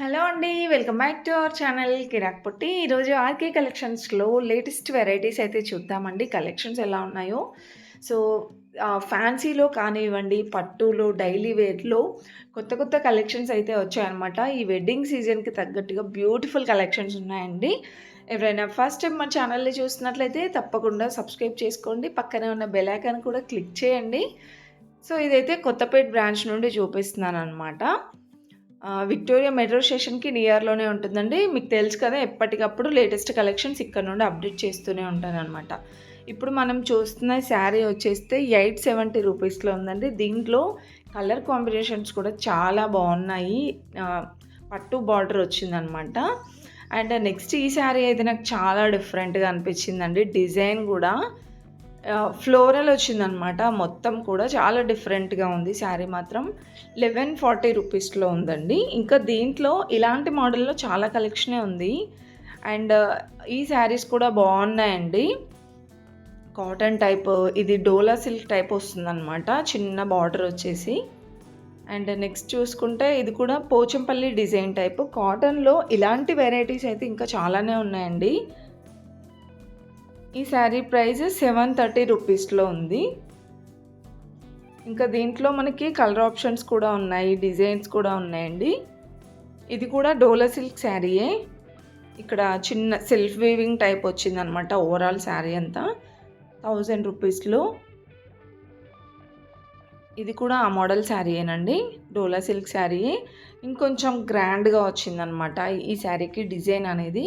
Hello అండి. Welcome back to our channel Kiraak Potti. ఈరోజు RK కలెక్షన్స్‌లో లేటెస్ట్ వెరైటీస్ అయితే చూద్దామండి. కలెక్షన్స్ ఎలా ఉన్నాయో. సో, ఫ్యాన్సీలో కానివ్వండి, పట్టులో, డైలీ వేర్‌లో కొత్త కొత్త కలెక్షన్స్ అయితే వచ్చాయన్నమాట. ఈ వెడ్డింగ్ సీజన్‌కి తగ్గట్టుగా బ్యూటిఫుల్ కలెక్షన్స్ ఉన్నాయండి. ఎవరైనా ఫస్ట్ టైమ్ మన ఛానల్‌ని చూస్తున్నట్లయితే తప్పకుండా సబ్స్క్రైబ్ చేసుకోండి. పక్కనే ఉన్న బెల్ ఐకాన్ కూడా క్లిక్ చేయండి. సో, ఇదైతే కొత్తపేట్ బ్రాంచ్ నుండి చూపిస్తున్నాననమాట. విక్టోరియా మెట్రో స్టేషన్‌కి నియర్‌లోనే ఉంటుందండి. మీకు తెలుసు కదా! ఎప్పటికప్పుడు లేటెస్ట్ కలెక్షన్స్ ఇక్కడ నుండి అప్డేట్ చేస్తూనే ఉంటాననమాట. ఇప్పుడు మనం చూస్తున్న శారీ వచ్చేస్తే 870 రూపీస్‌లో ఉందండి. దీంట్లో కలర్ కాంబినేషన్స్ కూడా చాలా బాగున్నాయి. పట్టు బార్డర్ వచ్చిందనమాట. అండ్ నెక్స్ట్ ఈ శారీ అయితే నాకు చాలా డిఫరెంట్‌గా అనిపించిందండి. డిజైన్ కూడా ఫ్లోరల్ వచ్చిందనమాట. మొత్తం కూడా చాలా డిఫరెంట్‌గా ఉంది శారీ మాత్రం. 1140 రూపీస్‌లో ఉందండి. ఇంకా దీంట్లో ఇలాంటి మోడల్‌లో చాలా కలెక్షనే ఉంది. అండ్ ఈ శారీస్ కూడా బాగున్నాయండి. కాటన్ టైప్, ఇది డోలా సిల్క్ టైప్ వస్తుందనమాట. చిన్న బార్డర్ వచ్చేసి. అండ్ నెక్స్ట్ చూసుకుంటే ఇది కూడా పోచంపల్లి డిజైన్ టైప్. కాటన్‌లో ఇలాంటి వెరైటీస్ అయితే ఇంకా చాలానే ఉన్నాయండి. ఈ శారీ ప్రైస్ 730 రూపీస్‌లో ఉంది. ఇంకా దీంట్లో మనకి కలర్ ఆప్షన్స్ కూడా ఉన్నాయి. డిజైన్స్ కూడా ఉన్నాయండి. ఇది కూడా డోలా సిల్క్ శారీయే. ఇక్కడ చిన్న సెల్ఫ్ వీవింగ్ టైప్ వచ్చిందనమాట. ఓవరాల్ శారీ అంతా 1000 రూపీస్‌లో. ఇది కూడా ఆ మోడల్ శారీయేనండి. డోలా సిల్క్ శారీయే. ఇంకొంచెం గ్రాండ్‌గా వచ్చిందనమాట ఈ శారీకి డిజైన్ అనేది.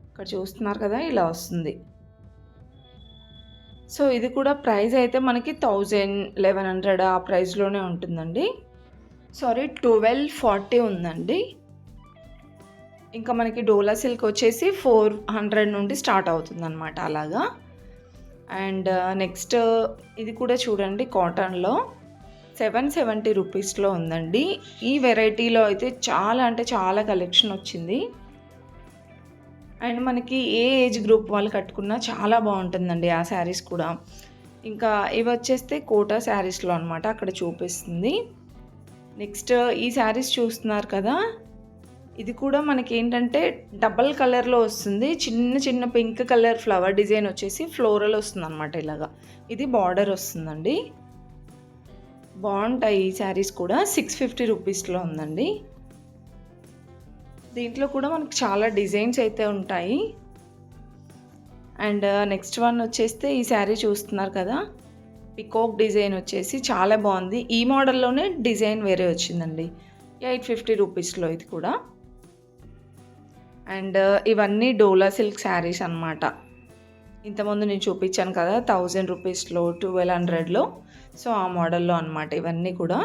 ఇక్కడ చూస్తున్నారు కదా! ఇలా వస్తుంది. సో, ఇది కూడా ప్రైస్ అయితే మనకి 1000, 1100 ఆ ప్రైస్‌లోనే ఉంటుందండి. సారీ, 1240 ఉందండి. ఇంకా మనకి డోలా సిల్క్ వచ్చేసి 400 నుండి స్టార్ట్ అవుతుందన్నమాట అలాగా. అండ్ నెక్స్ట్ ఇది కూడా చూడండి కాటన్‌లో 770 రూపీస్‌లో ఉందండి. ఈ వెరైటీలో అయితే చాలా అంటే చాలా కలెక్షన్ వచ్చింది. అండ్ మనకి ఏ ఏజ్ గ్రూప్ వాళ్ళు కట్టుకున్నా చాలా బాగుంటుందండి ఆ శారీస్ కూడా. ఇంకా ఇవి వచ్చేస్తే కోటా శారీస్లో అనమాట, అక్కడ చూపిస్తుంది. నెక్స్ట్ ఈ శారీస్ చూస్తున్నారు కదా! ఇది కూడా మనకి ఏంటంటే డబల్ కలర్లో వస్తుంది. చిన్న చిన్న పింక్ కలర్ ఫ్లవర్ డిజైన్ వచ్చేసి ఫ్లోరల్ వస్తుంది అనమాట ఇలాగా. ఇది బార్డర్ వస్తుందండి. బాగుంటాయి ఈ శారీస్ కూడా. 650 రూపీస్లో ఉందండి. దీంట్లో కూడా మనకు చాలా డిజైన్స్ అయితే ఉంటాయి. అండ్ నెక్స్ట్ వన్ వచ్చేస్తే ఈ శారీ చూస్తున్నారు కదా! పికాక్ డిజైన్ వచ్చేసి చాలా బాగుంది. ఈ మోడల్లోనే డిజైన్ వేరే వచ్చిందండి. 850 రూపీస్లో ఇది కూడా. అండ్ ఇవన్నీ డోలా సిల్క్ శారీస్ అనమాట. ఇంతకుముందు నేను చూపించాను కదా 1000 రూపీస్లో, 1200లో. సో ఆ మోడల్లో అనమాట ఇవన్నీ కూడా.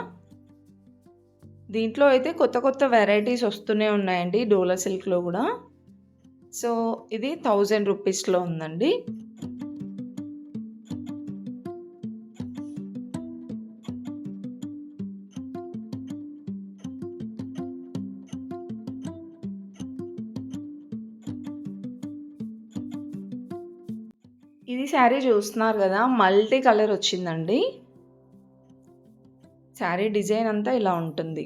దీంట్లో అయితే కొత్త కొత్త వెరైటీస్ వస్తూనే ఉన్నాయండి డోలా సిల్క్లో కూడా. సో ఇది 1000 రూపీస్లో ఉందండి. ఇది శారీ చూస్తున్నారు కదా, మల్టీ కలర్ వచ్చిందండి. శారీ డిజైన్ అంతా ఇలా ఉంటుంది.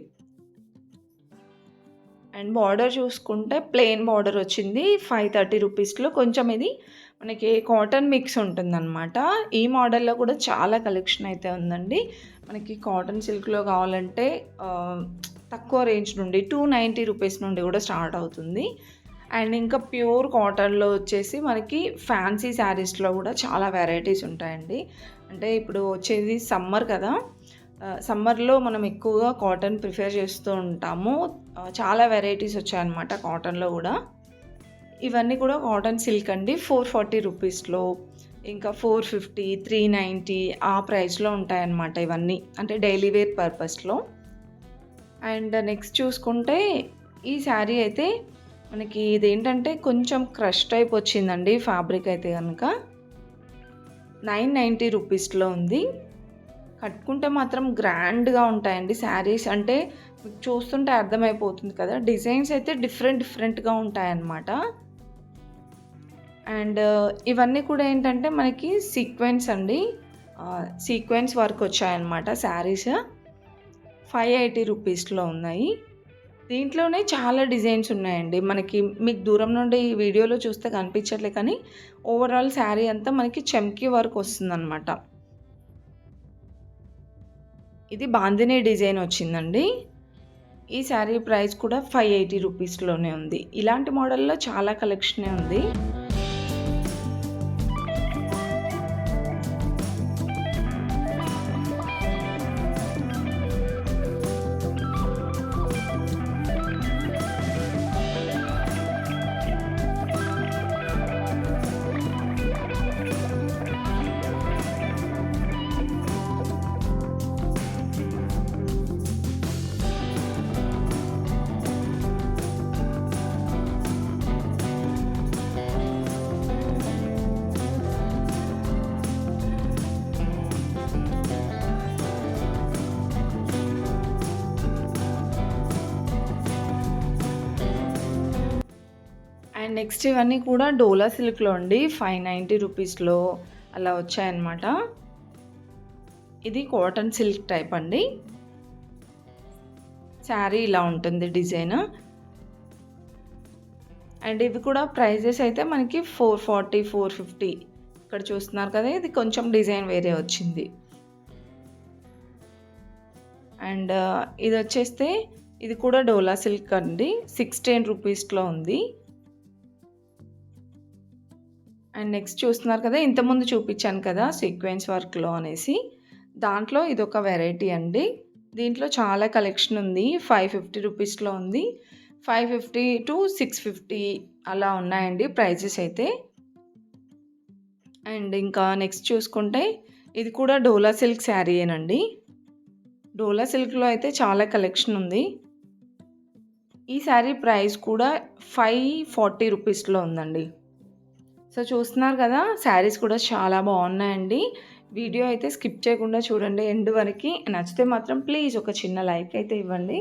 అండ్ బార్డర్ చూసుకుంటే ప్లెయిన్ బార్డర్ వచ్చింది. 530 రూపీస్లో. కొంచెం ఇది మనకి కాటన్ మిక్స్ ఉంటుందన్నమాట. ఈ మోడల్లో కూడా చాలా కలెక్షన్ అయితే ఉందండి. మనకి కాటన్ సిల్క్లో కావాలంటే తక్కువ రేంజ్ నుండి 290 రూపీస్ నుండి కూడా స్టార్ట్ అవుతుంది. అండ్ ఇంకా ప్యూర్ కాటన్లో వచ్చేసి మనకి ఫ్యాన్సీ శారీస్లో కూడా చాలా వెరైటీస్ ఉంటాయండి. అంటే ఇప్పుడు వచ్చేది సమ్మర్ కదా! సమ్మర్లో మనం ఎక్కువగా కాటన్ ప్రిఫర్ చేస్తూ ఉంటాము. చాలా వెరైటీస్ వచ్చాయన్నమాట కాటన్లో కూడా. ఇవన్నీ కూడా కాటన్ సిల్క్ అండి. 440 రూపీస్లో, ఇంకా 450, 390 ఆ ప్రైస్లో ఉంటాయన్నమాట ఇవన్నీ. అంటే డైలీ వేర్ పర్పస్లో. అండ్ నెక్స్ట్ చూసుకుంటే ఈ శారీ అయితే మనకి ఇదేంటంటే కొంచెం క్రష్ టైప్ వచ్చిందండి ఫ్యాబ్రిక్ అయితే కనుక. 990 రూపీస్లో ఉంది. కట్టుకుంటే మాత్రం గ్రాండ్గా ఉంటాయండి శారీస్. అంటే మీకు చూస్తుంటే అర్థమైపోతుంది కదా, డిజైన్స్ అయితే డిఫరెంట్గా ఉంటాయన్నమాట. అండ్ ఇవన్నీ కూడా ఏంటంటే మనకి సీక్వెన్స్ అండి. సీక్వెన్స్ వర్క్ వచ్చాయన్నమాట శారీస్. 580 రూపీస్లో ఉన్నాయి. దీంట్లోనే చాలా డిజైన్స్ ఉన్నాయండి. మనకి మీకు దూరం నుండి వీడియోలో చూస్తే కనిపించట్లే కానీ, ఓవరాల్ శారీ అంతా మనకి చమ్కీ వర్క్ వస్తుందనమాట. ఇది బాందినీ డిజైన్ వచ్చిందండి. ఈ శారీ ప్రైస్ కూడా 580 రూపీస్‌లోనే ఉంది. ఇలాంటి మోడల్‌లో చాలా కలెక్షనే ఉంది. అండ్ నెక్స్ట్ ఇవన్నీ కూడా డోలా సిల్క్‌లో అండి. 590 రూపీస్‌లో అలా వచ్చాయన్నమాట. ఇది కాటన్ సిల్క్ టైప్ అండి. శారీ ఇలా ఉంటుంది డిజైన్. అండ్ ఇవి కూడా ప్రైజెస్ అయితే మనకి 440, 450 ఇక్కడ చూస్తున్నారు కదా! ఇది కొంచెం డిజైన్ వేరే వచ్చింది. అండ్ ఇదొచ్చేస్తే ఇది కూడా డోలా సిల్క్ అండి. 610 రూపీస్‌లో ఉంది. అండ్ నెక్స్ట్ చూస్తున్నారు కదా! ఇంతకుముందు చూపించాను కదా! సీక్వెన్స్ వర్క్‌లో అనేసి. దాంట్లో ఇదొక వెరైటీ అండి. దీంట్లో చాలా కలెక్షన్ ఉంది. 550 రూపీస్‌లో ఉంది. 550-650 అలా ఉన్నాయండి ప్రైజెస్ అయితే. అండ్ ఇంకా నెక్స్ట్ చూసుకుంటే ఇది కూడా డోలా సిల్క్ శారీయేనండి. డోలా సిల్క్‌లో అయితే చాలా కలెక్షన్ ఉంది. ఈ శారీ ప్రైస్ కూడా 540 రూపీస్‌లో ఉందండి. సో చూస్తున్నారు కదా! శారీస్ కూడా చాలా బాగున్నాయండి. వీడియో అయితే స్కిప్ చేయకుండా చూడండి ఎండ్ వరకి. నచ్చితే మాత్రం ప్లీజ్ ఒక చిన్న లైక్ అయితే ఇవ్వండి.